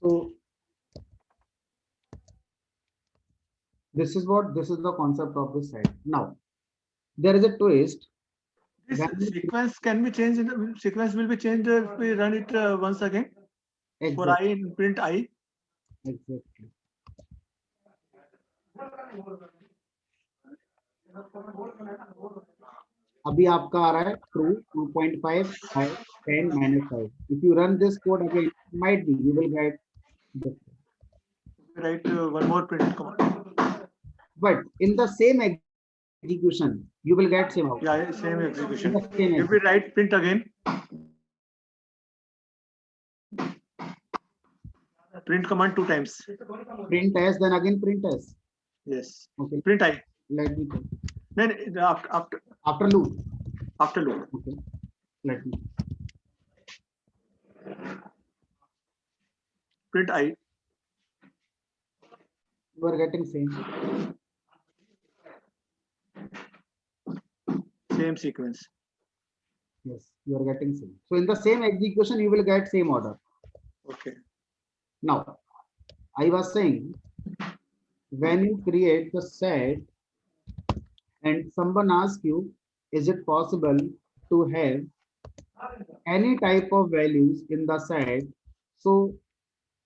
So this is the concept of the set. Now there is a twist. This When sequence can be changed. Sequence will be changed if we run it once again. For I exactly, in print I. exactly. अभी आपका आ रहा है true 2.5 by 10 minus 5. If you run this code again, might be you will get different. Write one more print command. But in the same execution, you will get same output. Yeah, same In execution. the same If we execution. write print again, print command 2 times. Print s, then again print s. Yes. Okay. Print I. Let me check. Then After loop. after loop. Okay. Let me. Print I. You are getting same. Same sequence. Yes, you are getting same. So in the same execution, you will get same order. Okay. Now, I was saying, when you create the set and someone asks you, is it possible to have any type of values in the set? So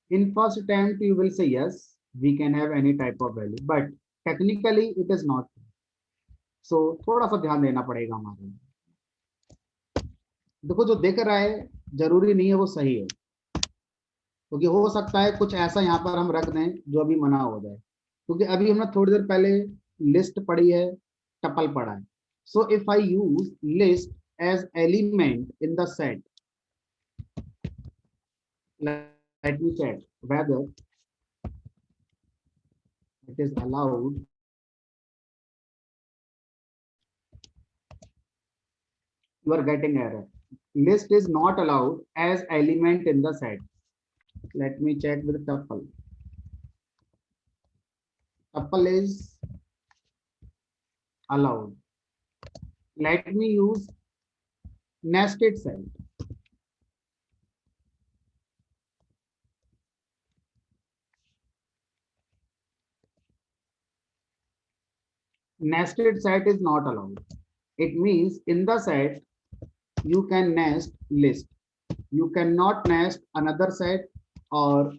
in first attempt, you will say yes, we can have any type of value, but technically it is not. So थोड़ा सा ध्यान देना पड़ेगा हमारे। देखो जो देख रहा है जरूरी नहीं है वो सही है, क्योंकि हो सकता है कुछ ऐसा यहाँ पर हम रख दें जो अभी मना हो जाए, क्योंकि अभी हमने थोड़ी देर पहले लिस्ट पढ़ी है, टपल पढ़ा है. So if I use list as element in the set, let me check whether it is allowed. You are getting error. List is not allowed as element in the set. Let me check with tuple. Tuple is allowed. Let me use nested set. Nested set is not allowed. It means in the set you can nest list. You cannot nest another set or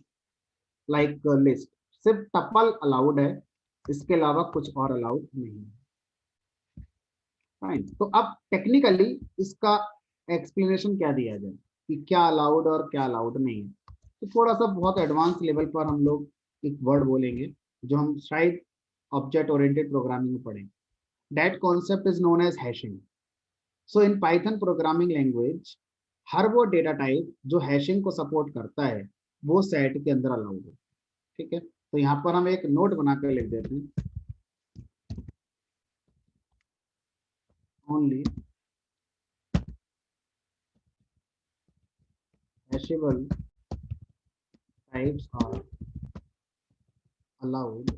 like a list. सिर्फ tuple allowed है, इसके अलावा कुछ और allowed नहीं है. Fine. तो अब टेक्निकली इसका एक्सप्लेनेशन क्या दिया जाए कि क्या अलाउड और क्या अलाउड नहीं है. तो थोड़ा सा बहुत एडवांस लेवल पर हम लोग एक वर्ड बोलेंगे जो हम शायद ऑब्जेक्ट ओरिएंटेड प्रोग्रामिंग में पढ़ेंगे. That concept is known as hashing. So in Python programming language हर वो डेटा टाइप जो हैशिंग को सपोर्ट करता है वो सेट के अंदर अलाउड है. ठीक है, तो यहाँ पर हम एक नोट बनाकर लिख देते हैं. Only hashable types are allowed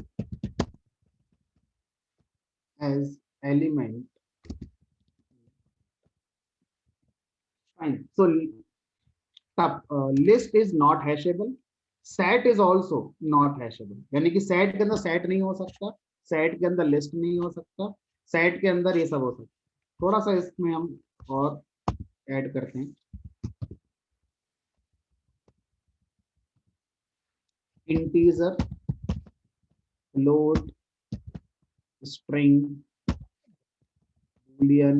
as element. Fine. So list is not hashable. Set is also not hashable. यानी कि set के अंदर set नहीं हो सकता, set के अंदर list नहीं हो सकता, set के अंदर ये सब हो सकता. थोड़ा सा इसमें हम और ऐड करते हैं. Integer, float, string, boolean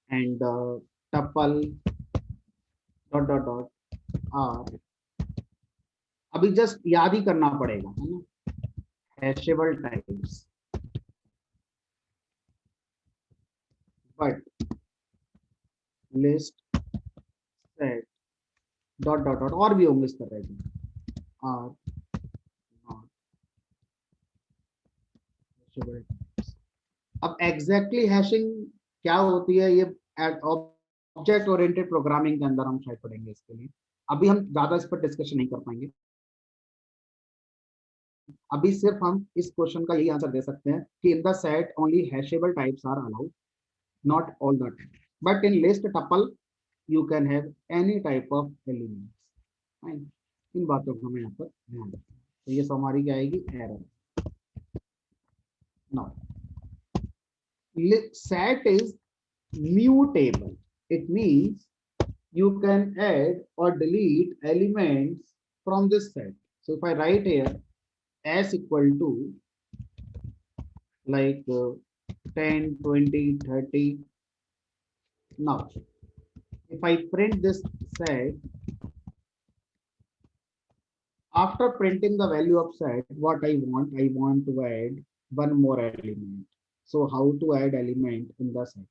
and tuple dot dot dot are. अभी जस्ट याद ही करना पड़ेगा, है ना. Hashable types, but list set dot dot dot और भी होंगे इस तरह के. Are not hashable types. अब एग्जैक्टली हैशिंग क्या होती है ये ऑब्जेक्ट ओरिएंटेड प्रोग्रामिंग के अंदर हम शायद पढ़ेंगे. इसके लिए अभी हम ज्यादा इस पर डिस्कशन नहीं कर पाएंगे. अभी सिर्फ हम इस क्वेश्चन का यही आंसर दे सकते हैं कि in the set only hashable types are allowed, not all the time, but in list tuple you can have any type of elements. Fine. इन बातों को हमें यहाँ पर ध्यान रखना। तो ये हमारी क्या आएगी, error. Now set is mutable. It means you can add or delete elements from this set. So if I write here s equal to like 10, 20, 30. Now, if I print this set, after printing the value of set, what I want to add one more element. So how to add element in the set?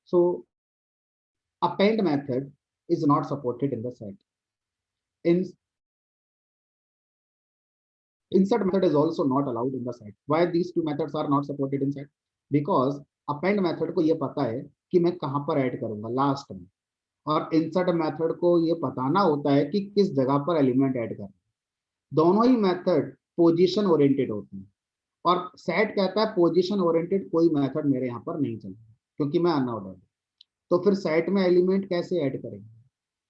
So append method is not supported in the set. Insert method is also not allowed in the set. Why these two methods are not supported in set? Because append method को ये पता है कि मैं कहाँ पर add करूंगा, last में, और इंसर्ट मेथड को ये बताना होता है कि किस जगह पर एलिमेंट ऐड करना। दोनों ही मेथड पोजीशन ओरिएंटेड होते हैं, और सेट कहता है पोजीशन ओरिएंटेड कोई मेथड मेरे यहाँ पर नहीं चलेगा क्योंकि मैं अनऑर्डर्ड। तो फिर सेट में एलिमेंट कैसे ऐड करेंगे?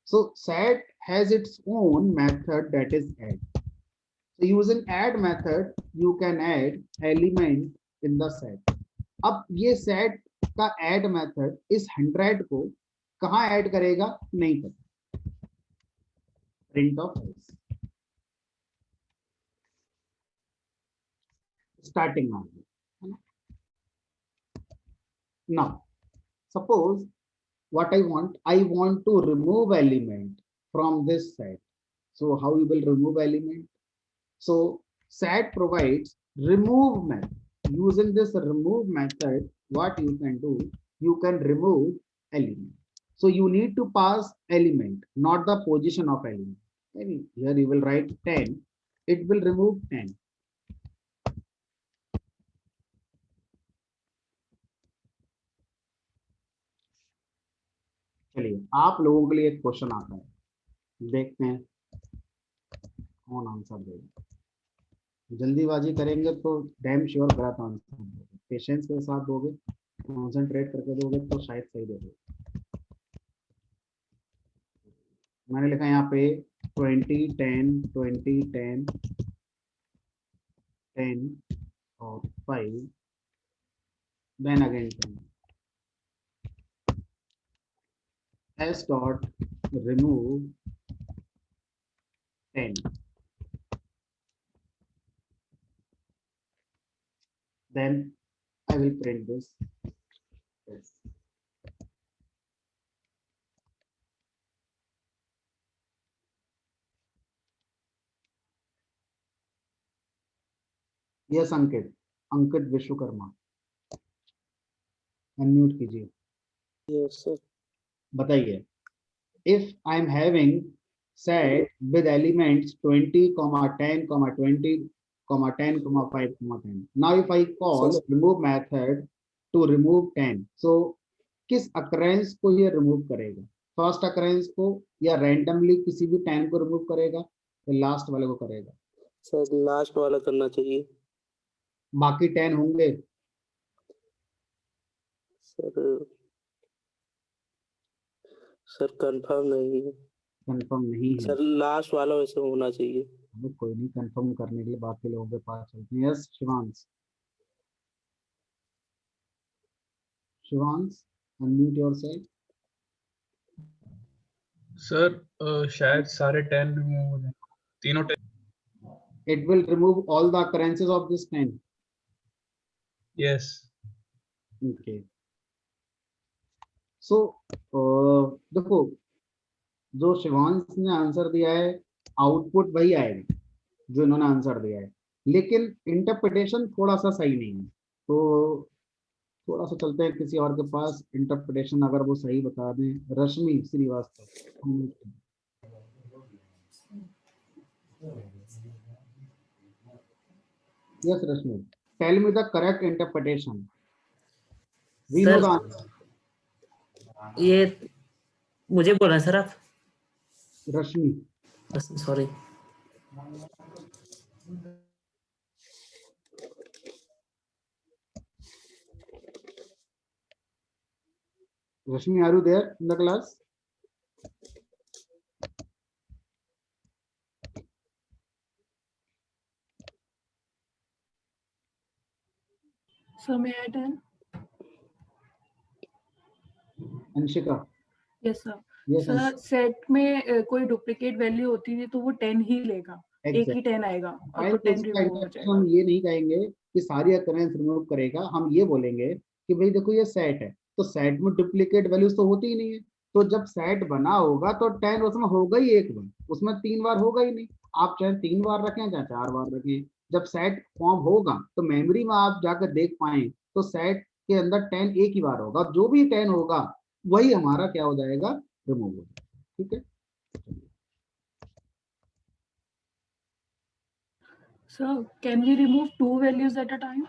सो set has its own method that is add. So using add method, you can add element in the set. अब ये set का add method इस 100 को कहाँ ऐड करेगा नहीं पता। Print of s. Starting now. Now, suppose what I want to remove element from this set. So how you will remove element? So set provides remove method. Using this remove method, what you can do, you can remove element. So you need to pass element, not the position of element. Maybe here you will write 10. It will remove 10. चलिए आप लोगों के लिए एक question आता है, देखते हैं कौन आंसर देगा। जल्दीबाजी करेंगे तो डैम श्योर गलत आंसर दोगे, पेशेंस के साथ दोगे, कॉन्सेंट्रेट करके दोगे तो शायद सही दे दोगे। मैंने लिखा यहाँ पे 20, 10, 20, 10, 10 और 5, then again 10. S dot remove 10. Then I will print this. Yes. Yes, Ankit Vishwakarma, unmute कीजिए। Yes, sir. बताइए, if I am having set with elements 20, 10, 20, 10, 5, 10. Now if I call remove method to remove 10, so किस occurrence को ये remove करेगा? First occurrence को या randomly किसी भी 10 को remove करेगा या लास्ट वाले को करेगा? सर लास्ट वाला करना चाहिए। बाकी 10 होंगे सर कंफर्म नहीं है। कंफर्म नहीं है सर, लास्ट वाला वैसे होना चाहिए। कोई नहीं, कंफर्म करने के लिए बाकी लोगों के पास चलते हैं। Yes Shivansh, Shivansh unmute yourself. Sir शायद सारे 10 रिमूव हो जाए, तीनों 10। It will remove all the occurrences of this 10. Yes. Okay. So देखो जो शिवांश ने आंसर दिया है आउटपुट वही आएगा जो इन्होंने आंसर दिया है, लेकिन इंटरप्रिटेशन थोड़ा सा सही नहीं है। तो थोड़ा सा चलते हैं किसी और के पास, इंटरप्रिटेशन अगर वो सही बता दें। रश्मि Srivastava. Yes, Rashmi. Tell me the correct interpretation. We know the answer. ये मुझे बोलना है सर आप। रश्मि। Sorry. Rashmi, are you there in the class? So may I tell? Anshika, Yes sir. yes, sir set में कोई डुप्लीकेट वैल्यू होती है तो वो 10 ही लेगा, एक ही 10 आएगा और तो 10 इसका रिमूव हो इंटेंशन जाएगा। हम ये नहीं कहेंगे कि सारी अकरेंस रिमूव करेगा, हम ये बोलेंगे कि भाई देखो ये सेट है, तो सेट में डुप्लीकेट वैल्यूज तो होती ही नहीं है, तो जब सेट बना होगा तो 10 उसमें होगा ही एक बार, उसमें 3 बार होगा ही नहीं। आप चाहे 3 बार रखें चाहे 4 बार रखें, जब सेट फॉर्म होगा तो मेमोरी में आप जाकर देख पाए तो सेट के अंदर 10 एक ही बार होगा, जो भी 10 होगा वही हमारा क्या हो जाएगा, रिमूव हो जाएगा। ठीक है, So can we remove 2 values at a time?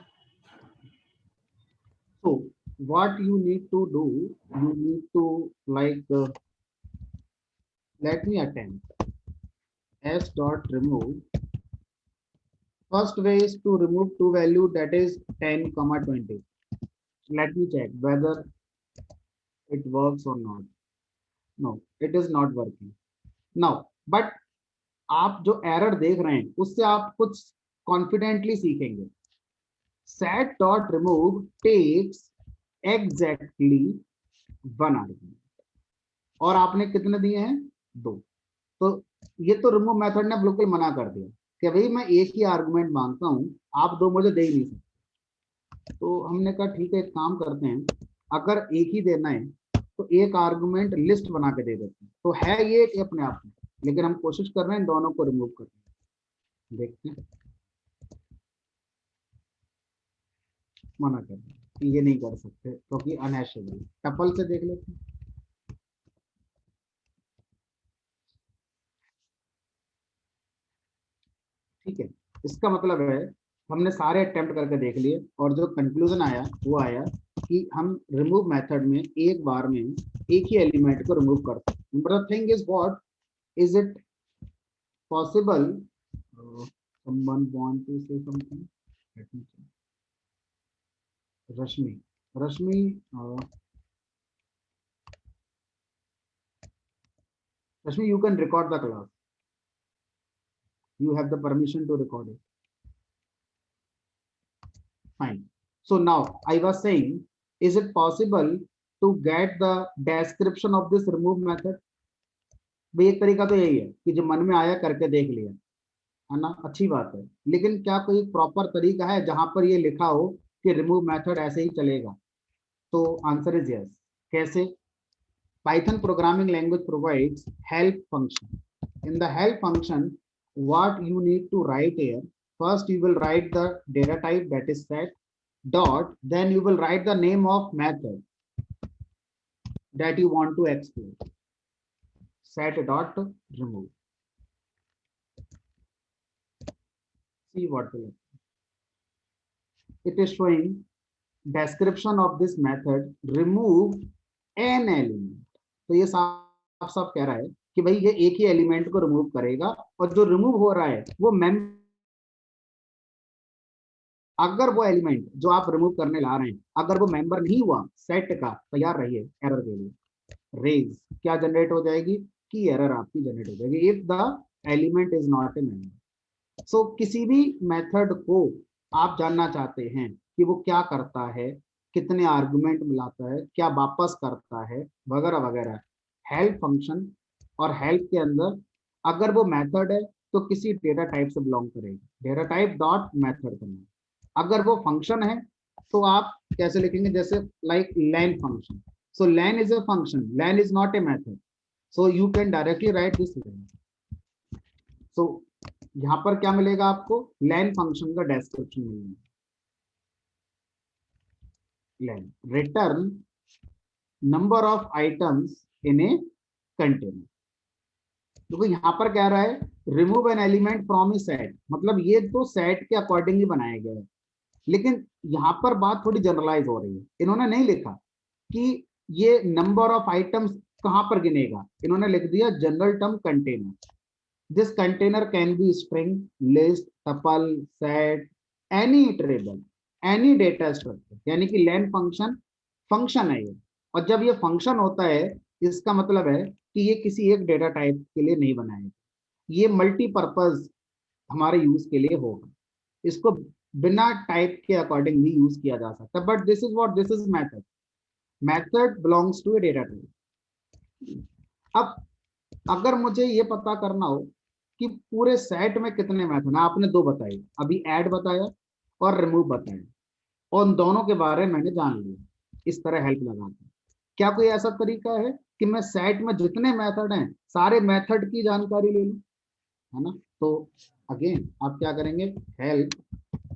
so what you need to do, you need to let me attempt s dot remove. First way is to remove two value, that is 10 comma 20. Let me check whether it works or not. No, it is not working now, but आप जो error देख रहे हैं उससे आप कुछ confidently सीखेंगे। set dot remove takes exactly 1 argument और आपने कितने दिए हैं, 2, तो ये तो रिमूव मेथड ने बिल्कुल मना कर दिया कि भाई मैं एक ही आर्गुमेंट मांगता हूं, आप 2 मुझे दे ही नहीं सकते। तो हमने कहा ठीक है, एक काम करते हैं, अगर एक ही देना है तो एक आर्गुमेंट लिस्ट बना के दे देते हैं, तो है ये एक अपने आप में, लेकिन हम कोशिश कर रहे हैं दोनों को रिमूव करने। देखते हैं, मना कर रहे हैं कि ये नहीं कर सकते क्योंकि अनहैशेबल। टपल से देख लेते हैं, ठीक है। इसका मतलब है हमने सारे अटेम्प्ट करके देख लिए और जो कंक्लूजन आया वो आया कि हम रिमूव मेथड में एक बार में एक ही एलिमेंट को रिमूव करते हैं। But thing is what is it possible, someone want to say something, let me check. Rashmi, Rashmi, you can record the class, you have the permission to record it. Fine. So now I was saying, is it possible to get the description of this remove method? भाई एक तरीका तो यही है कि जो मन में आया करके देख लिया, है ना, अच्छी बात है, लेकिन क्या कोई प्रॉपर तरीका है जहां पर ये लिखा हो कि रिमूव मेथड ऐसे ही चलेगा? तो आंसर इज यस। कैसे? Python programming language provides help function. In the help function, what you need to write here, first you will write the data type, that is set dot, then you will write the name of method that you want to exploit, set dot remove. See what will happen. It is showing description of this method, remove an element. तो ये साफ साफ कह रहा है कि भाई ये एक ही एलिमेंट को रिमूव करेगा और जो रिमूव हो रहा है वो अगर वो एलिमेंट जो आप रिमूव करने ला रहे हैं अगर वो मेंबर नहीं हुआ सेट का, तैयार रहिए एरर के लिए। रेज क्या जनरेट हो जाएगी, की एरर आपकी जनरेट हो जाएगी if the element is not a member. So किसी भी मेथड को आप जानना चाहते हैं कि वो क्या करता है, कितने आर्गुमेंट मिलाता है, क्या वापस करता है, वगैरह वगैरह, हेल्प फंक्शन और हेल्प के अंदर अगर वो मेथड है तो किसी डेटा टाइप से बिलोंग करेगा, डेटा टाइप डॉट मेथड करना। अगर वो फंक्शन है तो आप कैसे लिखेंगे, जैसे like len function. So len is a function, len is not a method, so you can directly write this len. सो यहाँ पर क्या मिलेगा आपको, लेन फंक्शन का डिस्क्रिप्शन मिलेगा। Len return number of items in a container. देखो यहाँ पर क्या रहा है, remove an element from a set, मतलब ये तो सेट के अकॉर्डिंग ही बनाया गया है, लेकिन यहाँ पर बात थोड़ी जनरलाइज हो रही है। इन्होंने नहीं लिखा कि ये नंबर ऑफ आइटम्स कहां पर गिनेगा, इन्होंने लिख दिया general term container. This container can be string, list, tuple, set, any table, any data structure, यानी कि लेन फंक्शन फंक्शन है ये। और जब ये फंक्शन होता है इसका मतलब है कि ये किसी एक डेटा टाइप के लिए नहीं बनाएगा, ये मल्टीपर्पज हमारे यूज के लिए होगा। इसको बिना टाइप के अकॉर्डिंग भी यूज किया जा सकता है, but this is method, method belongs to a data type. अब अगर मुझे ये पता करना हो कि पूरे सेट में कितने मेथड हैं, आपने दो बताए, अभी ऐड बताया और रिमूव बताया, और उन दोनों के बारे में मैंने जान लिया, इस तरह हेल्प लगा के। क्या कोई ऐसा तरीका है कि मैं सेट में जितने मेथड हैं सारे मेथड की जानकारी ले लूं, है ना? तो अगेन आप क्या करेंगे, हेल्प,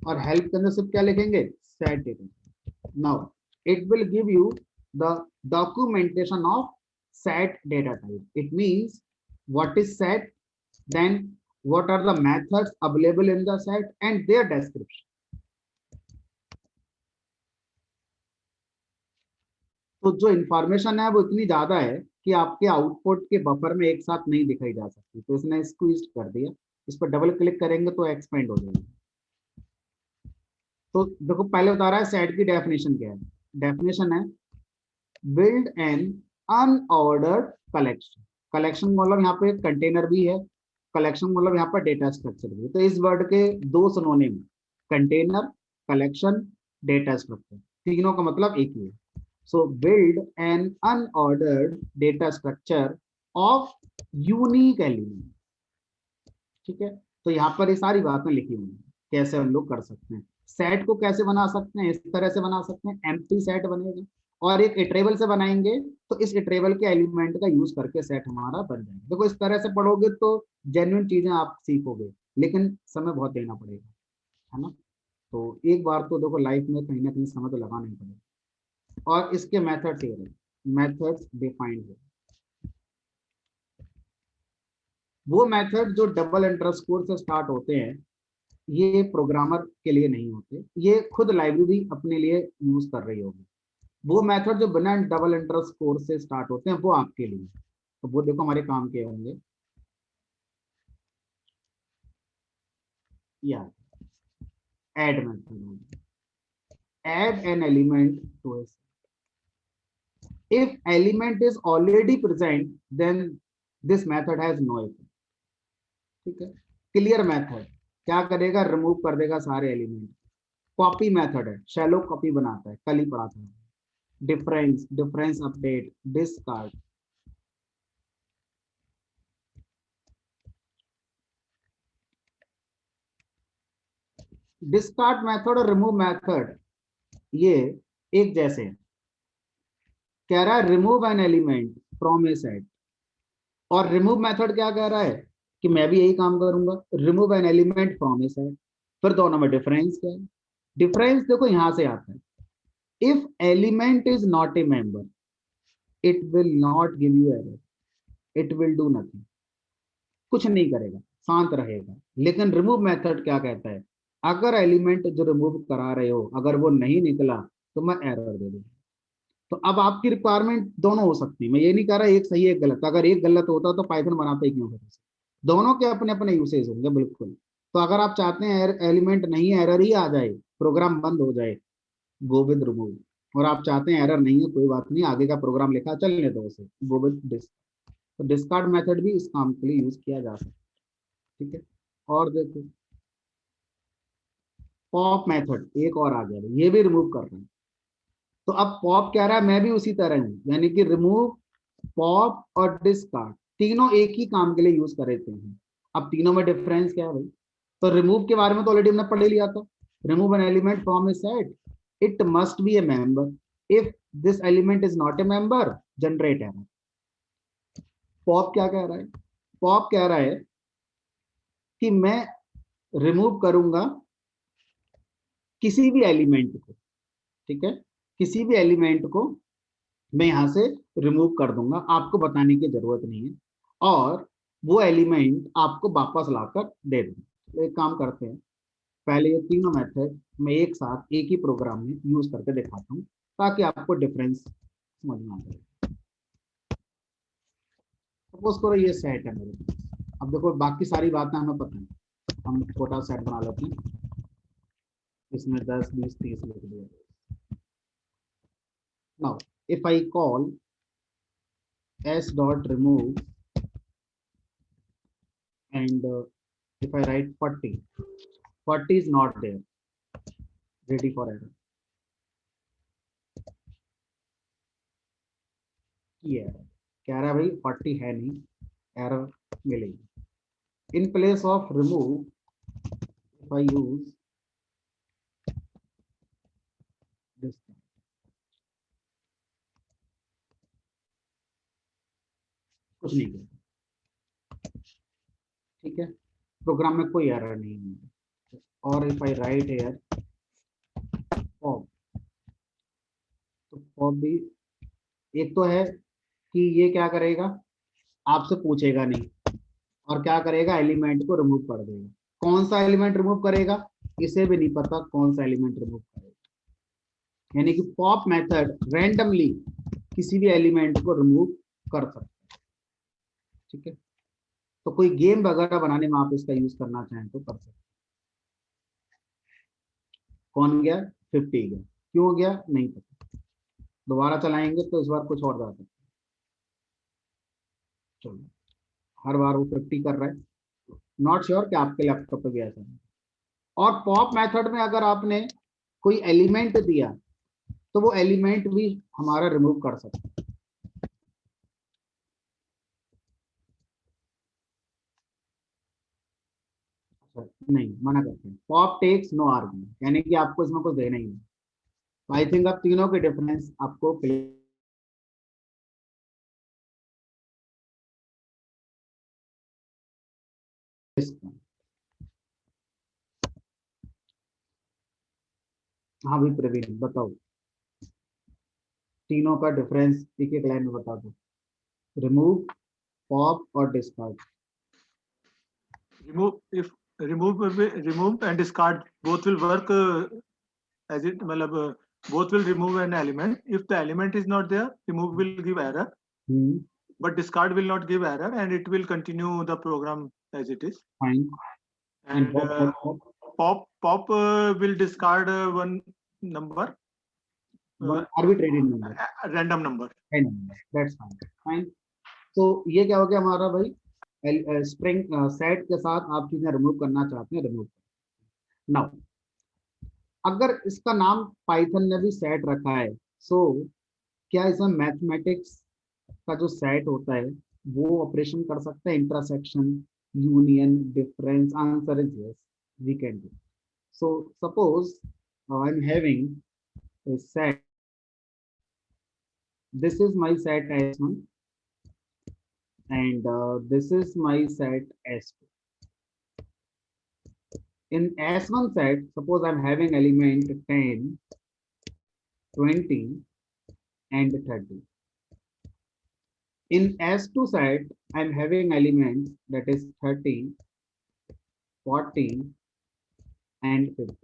और हेल्प के अंदर सिर्फ क्या लिखेंगे, set data. Now it will give you the documentation of set data type. It means what is set, then what are the methods available in the set and their description. तो जो information है वो इतनी ज्यादा है कि आपके output के बफर में एक साथ नहीं दिखाई जा सकती, तो इसने स्क्वीज कर दिया। इस पर डबल क्लिक करेंगे तो एक्सपेंड हो जाएगी। तो देखो पहले बता रहा है सेट की डेफिनेशन क्या है। डेफिनेशन है build an unordered collection. Collection मतलब यहाँ पे कंटेनर भी है, कलेक्शन मतलब यहाँ पर डेटा स्ट्रक्चर भी है। तो इस वर्ड के दो synonym, container, collection, data structure, तीनों का मतलब एक ही है। सो build an unordered data structure of unique element. ठीक है, तो यहाँ पर ये सारी बातें लिखी हुई हैं कैसे हम लोग कर सकते हैं। सेट को कैसे बना सकते हैं, इस तरह से बना सकते हैं, एम्प्टी सेट बनेगा, और एक इटरेबल से बनाएंगे तो इस इटरेबल के एलिमेंट का यूज करके सेट हमारा बन जाएगा। देखो इस तरह से पढ़ोगे तो जेन्युइन चीजें आप सीखोगे, लेकिन समय बहुत देना पड़ेगा, है ना? तो एक बार तो देखो लाइफ में कहीं ना कहीं समय तो लगाना ही पड़ेगा। और इसके मेथड्स ये रहे, मेथड्स डिफाइंड है, वो मेथड जो डबल अंडरस्कोर से स्टार्ट होते हैं, ये प्रोग्रामर के लिए नहीं होते, ये खुद लाइब्रेरी अपने लिए यूज कर रही होगी। वो मेथड जो बिना डबल अंडरस्कोर से स्टार्ट होते हैं वो आपके लिए, तो वो देखो हमारे काम के होंगे। या add method, add an element to a set. If element is already present then this method has no effect. ठीक है, क्लियर मेथड क्या करेगा, रिमूव कर देगा सारे एलिमेंट। कॉपी मेथड है, शैलो कॉपी बनाता है, कल ही पढ़ा था। Difference, difference update, discard. Discard method और रिमूव मेथड ये एक जैसे हैं। कह रहा है remove an element from a set, और रिमूव मेथड क्या कह रहा है कि मैं भी यही काम करूंगा, remove an element from a set. फिर दोनों में डिफरेंस क्या है, डिफरेंस देखो यहां से आता है, if element is not a member it will not give you error, it will do nothing, कुछ नहीं करेगा, शांत रहेगा। लेकिन रिमूव मेथड क्या कहता है, अगर एलिमेंट जो रिमूव करा रहे हो अगर वो नहीं निकला तो मैं एरर दे दूंगा। तो अब आपकी रिक्वायरमेंट दोनों हो सकती है, मैं ये नहीं कह रहा एक सही एक गलत, अगर एक गलत होता तो पाइथन बनाते ही क्यों फिर। दोनों के अपने अपने यूसेज होंगे बिल्कुल। तो अगर आप चाहते हैं एलिमेंट नहीं है, एरर ही आ जाए, प्रोग्राम बंद हो जाए, गो विद रिमूव। और आप चाहते हैं एरर नहीं है, कोई बात नहीं, आगे का प्रोग्राम लिखा चलने दो उसे, गो विद डिस्क। तो डिस्कार्ड मेथड भी इस काम के लिए यूज किया जा सकता है। ठीक है, और देखो पॉप मेथड एक और आ गया, ये भी रिमूव कर रहे हैं। तो अब पॉप कह रहा है मैं भी उसी तरह हूं, यानी कि रिमूव, पॉप और डिस्कार्ड तीनों एक ही काम के लिए यूज कर रहे हैं। अब तीनों में डिफरेंस क्या है भाई, तो रिमूव के बारे में तो ऑलरेडी हमने पढ़ लिया था, remove an element from a set it must be A member, if this element is not a member generate error. Pop क्या कह रहा है, पॉप कह रहा है कि मैं रिमूव करूंगा किसी भी एलिमेंट को, ठीक है, किसी भी एलिमेंट को मैं यहां से रिमूव कर दूंगा, आपको बताने की जरूरत नहीं है, और वो एलिमेंट आपको वापस लाकर दे दूंगा। तो एक काम करते हैं, पहले ये तीनों मेथड मैं एक साथ एक ही प्रोग्राम में यूज करके दिखाता हूँ ताकि आपको डिफरेंस समझ में आ जाए। सपोज करो ये सेट है मेरे पास, अब देखो बाकी सारी बातें हमें पता है, हम छोटा सेट बना लेते हैं, इसमें 10 20 30 लिख दिया। Now, if I call s dot remove and if I write 40, 40 is not there, ready for error. ये एरर कह रहा है भाई 40 है नहीं, एरर मिलेगी। In place of remove if I use this, कुछ नहीं किया, ठीक है, प्रोग्राम में कोई एरर नहीं है। और if I write here pop, तो पॉप भी एक तो है कि ये क्या करेगा, आपसे पूछेगा नहीं, और क्या करेगा, एलिमेंट को रिमूव कर देगा। कौन सा एलिमेंट रिमूव करेगा, इसे भी नहीं पता कौन सा एलिमेंट रिमूव करेगा। यानी कि पॉप मेथड रैंडमली किसी भी एलिमेंट को रिमूव कर सकता है, ठीक है। तो कोई गेम वगैरह बनाने में आप इसका यूज करना चाहें तो कर सकते हैं। कौन गया, 50 गया, क्यों गया नहीं पता, दोबारा चलाएंगे तो इस बार कुछ और जा सकता है। चलो, हर बार वो 50 कर रहा है, नॉट श्योर कि आपके लैपटॉप पे भी ऐसा है। और पॉप मेथड में अगर आपने कोई एलिमेंट दिया तो वो एलिमेंट भी हमारा रिमूव कर सकता है। नहीं, मना करते हैं, पॉप टेक्स नो आर्गुमेंट, यानी कि आपको इसमें कुछ देना ही नहीं। आई थिंक अब तीनों के डिफरेंस आपको clear। हाँ भाई प्रवीण बताओ, तीनों का डिफरेंस एक एक लाइन में बता दो, रिमूव, पॉप और discard. remove and discard both will work as it matlab both will remove an element. If the element is not there, remove will give error, but discard will not give error, and it will continue the program as it is. Fine. And pop will discard one number, arbitrary number, random number. That's fine, fine. तो ये क्या हो गया हमारा भाई, string set के साथ आप चीजें रिमूव करना चाहते हैं, रिमूव। नाउ अगर इसका नाम पाइथन ने भी सेट रखा है, सो क्या इसमें मैथमेटिक्स का जो सेट होता है वो ऑपरेशन कर सकता है, intersection, union, difference? Answer is yes, we can do. So suppose I am having a set, this is my set S1 and this is my set S2. In S1 set, suppose I'm having element 10, 20 and 30. In S2 set, I'm having elements that is 30, 40 and 50.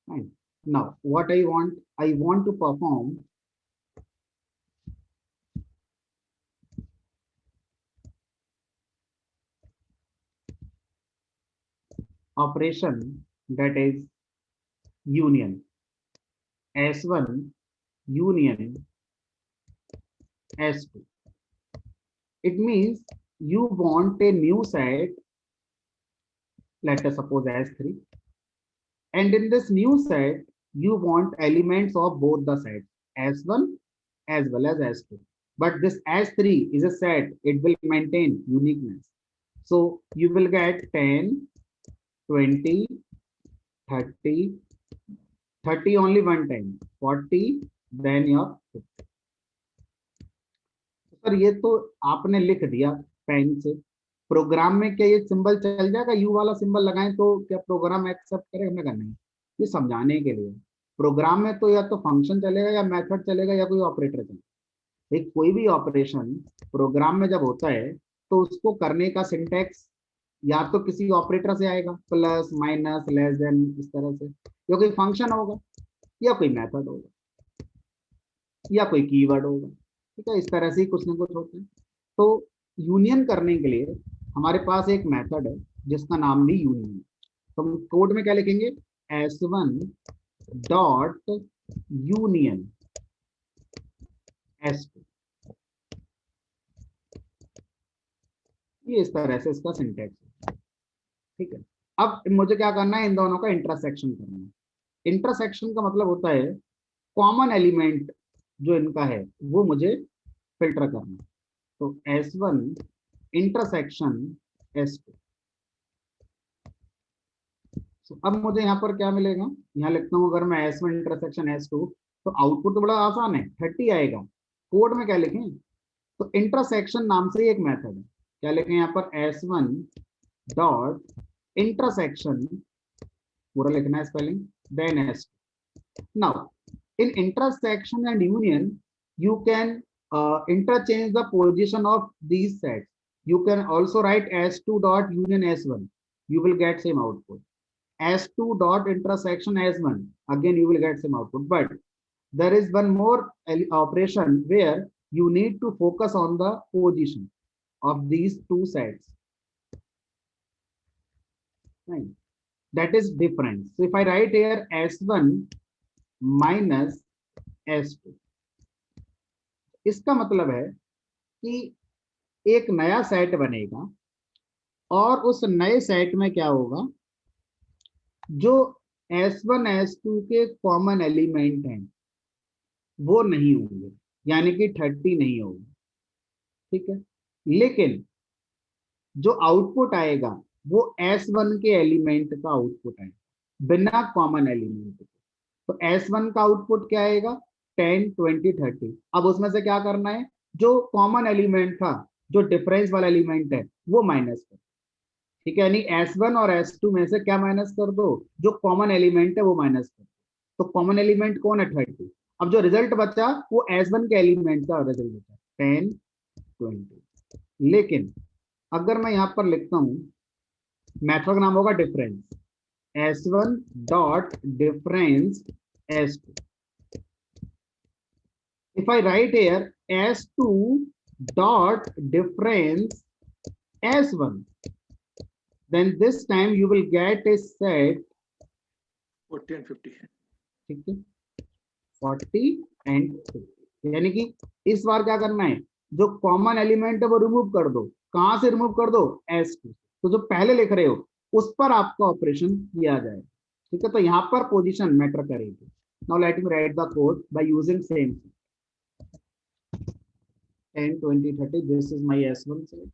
Fine. Now, what I want to perform operation that is union, S1 union S2. It means you want a new set, let us suppose S3, and in this new set you want elements of both the sets S1 as well as S2. But this S3 is a set, it will maintain uniqueness. So you will get 10, 20, 30, 30 only one time, 40, then your 50. Sir ये तो आपने लिख दिया pen से, programme में क्या ये symbol चल जाएगा, यू वाला सिंबल लगाएं तो क्या प्रोग्राम एक्सेप्ट करेगा? हमने कहा नहीं, ये समझाने के लिए। प्रोग्राम में तो या तो फंक्शन चलेगा या मेथड चलेगा या कोई ऑपरेटर चलेगा। एक कोई भी ऑपरेशन प्रोग्राम में जब होता है तो उसको करने का सिंटैक्स या तो किसी ऑपरेटर से आएगा, प्लस, माइनस, लेस देन, इस तरह से, या कोई फंक्शन होगा या कोई मेथड होगा या कोई कीवर्ड होगा, ठीक है, इस तरह से ही कुछ ना कुछ होता है। तो यूनियन करने के लिए हमारे पास एक मेथड है जिसका नाम भी यूनियन है। तो हम कोड में क्या लिखेंगे, S1 डॉट यूनियन S2। ये इस तरह से इसका सिंटैक्स है, ठीक है। अब मुझे क्या करना है, इन दोनों का इंटरसेक्शन करना है। इंटरसेक्शन का मतलब होता है कॉमन एलिमेंट जो इनका है वो मुझे फिल्टर करना है। तो S1 इंटरसेक्शन S2। अब मुझे यहाँ पर क्या मिलेगा, यहाँ लिखता हूँ अगर मैं S1 इंटरसेक्शन S2, तो आउटपुट तो बड़ा आसान है, 30 आएगा। कोड में क्या लिखें, तो इंटरसेक्शन नाम से ही एक मेथड है। क्या लिखें यहाँ पर, S1 डॉट इंटरसेक्शन, पूरा लिखना है spelling, then S2। Now in intersection and union you can interchange the position of these sets. You can also write S2 dot union S1, you will get same output. S2 dot intersection S1, again you will get same output. But there is one more operation where you need to focus on the position of these two sets, right? That is difference. So if I write here S1 minus S2, इसका मतलब है कि एक नया set बनेगा और उस नए सेट में क्या होगा, जो S1 S2 के कॉमन एलिमेंट हैं वो नहीं होंगे, यानी कि 30 नहीं होगा, ठीक है। लेकिन जो आउटपुट आएगा वो S1 के एलिमेंट का आउटपुट आएगा, बिना कॉमन एलिमेंट। तो S1 का आउटपुट क्या आएगा, 10 20 30। अब उसमें से क्या करना है, जो कॉमन एलिमेंट था, जो डिफरेंस वाला एलिमेंट है वो माइनस कर, ठीक है। यानी S1 और S2 में से क्या माइनस कर दो, जो कॉमन एलिमेंट है वो माइनस कर दो। तो कॉमन एलिमेंट कौन है, 30। अब जो रिजल्ट बचा वो S1 के एलिमेंट का रिजल्ट बचा, 10 20। लेकिन अगर मैं यहाँ पर लिखता हूँ, मेथड का नाम होगा difference, S1 dot difference S2। If I write here S2 dot difference S1, then this time you will get a set 40 and 50. ठीक है, 40 and 50। यानी कि इस बार क्या करना है, जो कॉमन एलिमेंट है वो रिमूव कर दो। कहां से रिमूव कर दो, S2। तो जो पहले लिख रहे हो उस पर आपका ऑपरेशन किया जाए, ठीक है। तो यहाँ पर पोजीशन मैटर करेगी। Now let me right the code by using same 10 20 30। this is my S1 set,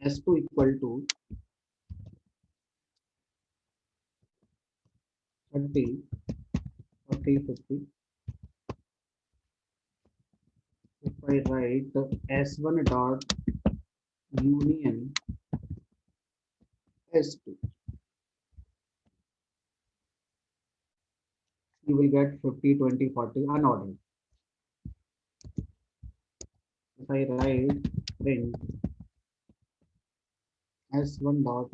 S2 equal to 30 40 50। if I write S1 dot union S2, you will get 50 20 40 unordered. If I write print S1 dot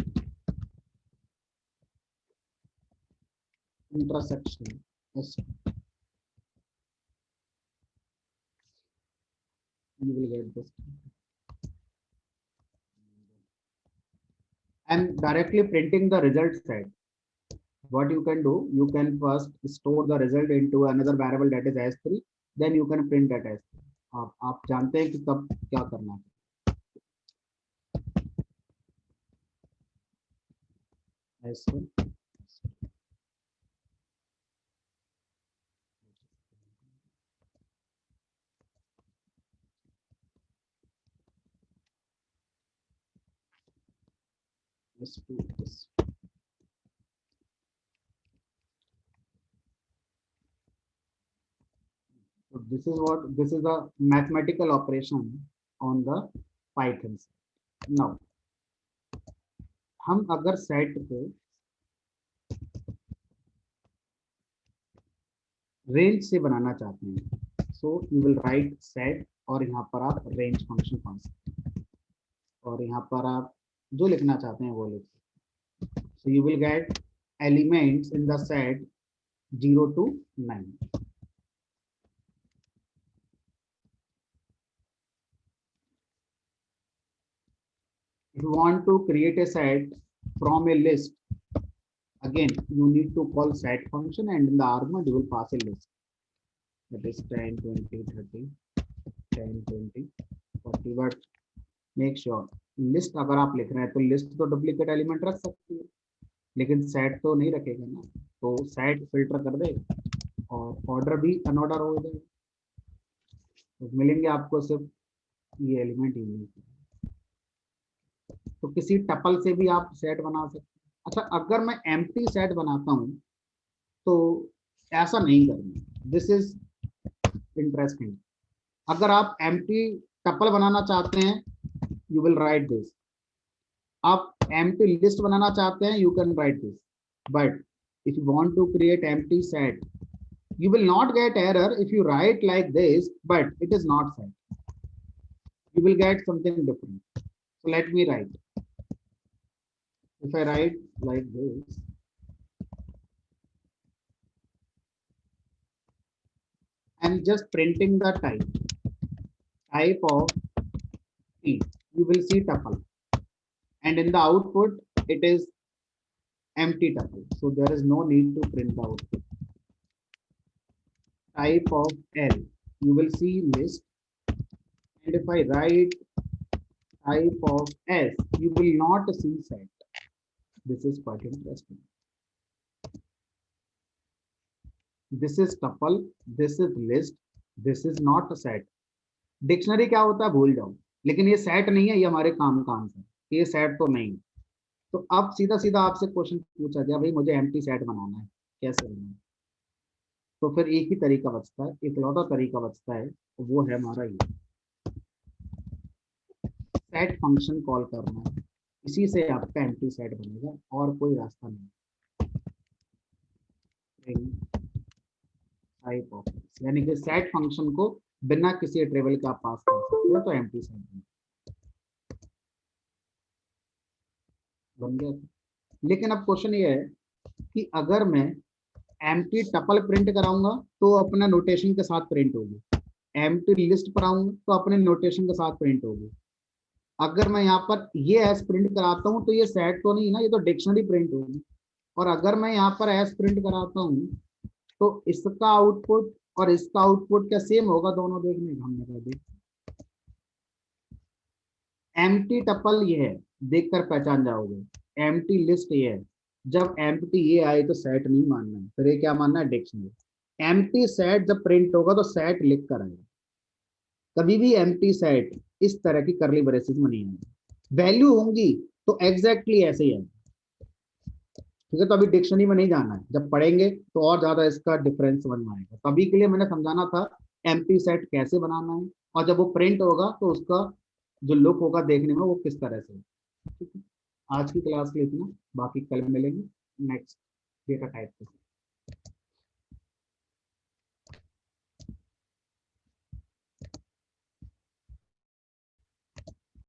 intersection S2, you will get this. And directly printing the result set, what you can do, you can first store the result into another variable that is S3, then you can print that S3। आप जानते हैं कि कब क्या करना है। S1 S2 S2। So this is a mathematical operation on the Python set. Now हम अगर सेट को रेंज से बनाना चाहते हैं, so you will right set और यहाँ पर आप रेंज फंक्शन पढ़ सकते हैं और यहाँ पर आप जो लिखना चाहते हैं वो लिख सकते हैं। So you will get elements in the set 0 to 9। If you want to create a set from a list, again you need to call set function and in the argument you will pass a list, that is 10 20 30 10 20 40। but make sure list अगर आप लिख रहे हैं तो list तो duplicate element रख सकती है, लेकिन सेट तो नहीं रखेगा ना, तो सेट फिल्टर कर देगा और ऑर्डर भी अनऑर्डर हो जाएगा, तो मिलेंगे आपको सिर्फ ये एलिमेंट यूनिक। तो किसी टपल से भी आप सेट बना सकते हैं। अच्छा, अगर मैं एम्प्टी सेट बनाता हूं तो ऐसा नहीं करना, दिस इज इंटरेस्टिंग। अगर आप एम्प्टी टपल बनाना चाहते हैं, यू विल राइट दिस। आप एम्प्टी लिस्ट बनाना चाहते हैं, you can write this, but if you want to create empty set, you will not get error if you write like this, but it is not set. You will get something different. So let me write. If I write like this, I'm just printing the type of t. You will see tuple, and in the output it is empty tuple. So there is no need to print the output. Type of L, you will see list, and if I write type of S, you will not see set. This is quite interesting. This is tuple, this is list, this is not a set. Dictionary क्या होता है भूल जाओ, लेकिन ये set नहीं है, ये हमारे काम का आंसर, ये सेट तो नहीं। तो अब सीधा सीधा आपसे क्वेश्चन पूछा गया, भाई मुझे एम्प्टी सेट बनाना है, कैसे बनाना है? तो फिर एक ही तरीका बचता है, इकलौता तरीका बचता है, वो है हमारा ये सेट फंक्शन कॉल करना है। इसी से आपका एम्प्टी सेट बनेगा और कोई रास्ता नहीं। टाइप ऑफ, यानी कि सेट फंक्शन को बिना किसी ट्रेवल के आप पास कर सकते हो, तो एम्प्टी सेट बन गया। लेकिन अब क्वेश्चन ये है कि अगर मैं एम्प्टी टपल प्रिंट कराऊंगा तो अपने नोटेशन के साथ प्रिंट होगी, एम्प्टी लिस्ट कराऊंगा तो अपने नोटेशन के साथ प्रिंट होगी। अगर मैं यहाँ पर ये एस प्रिंट कराता हूँ तो ये सेट तो नहीं ना, ये तो डिक्शनरी प्रिंट होगी। और अगर मैं यहाँ पर एस प्रिंट कराता हूँ तो इसका आउटपुट और इसका आउटपुट क्या सेम होगा? दोनों देखने का हमने कहा देख। एम्प्टी टपल ये है, देखकर पहचान जाओगे। एम्प्टी लिस्ट ये है, जब एम्प्टी ये आए तो सेट नहीं मानना है, फिर ये क्या मानना है? डिक्शनरी। एम्प्टी सेट जब प्रिंट होगा तो सेट लिख कर आएगा। कभी भी एम्प्टी सेट इस तरह की करली ब्रेसेस में नहीं आएगा। वैल्यू होंगी तो एग्जैक्टली ऐसे ही है, ठीक है। तो अभी डिक्शनरी में नहीं जाना है, जब पढ़ेंगे तो और ज्यादा इसका डिफरेंस समझ में आएगा। तो अभी के लिए मैंने समझाना था एम्प्टी सेट कैसे बनाना है, और जब वो प्रिंट होगा तो उसका जो लुक होगा देखने में वो किस तरह से। ठीक है, आज की क्लास के लिए इतना, बाकी कल मिलेंगे नेक्स्ट डेटा टाइप के।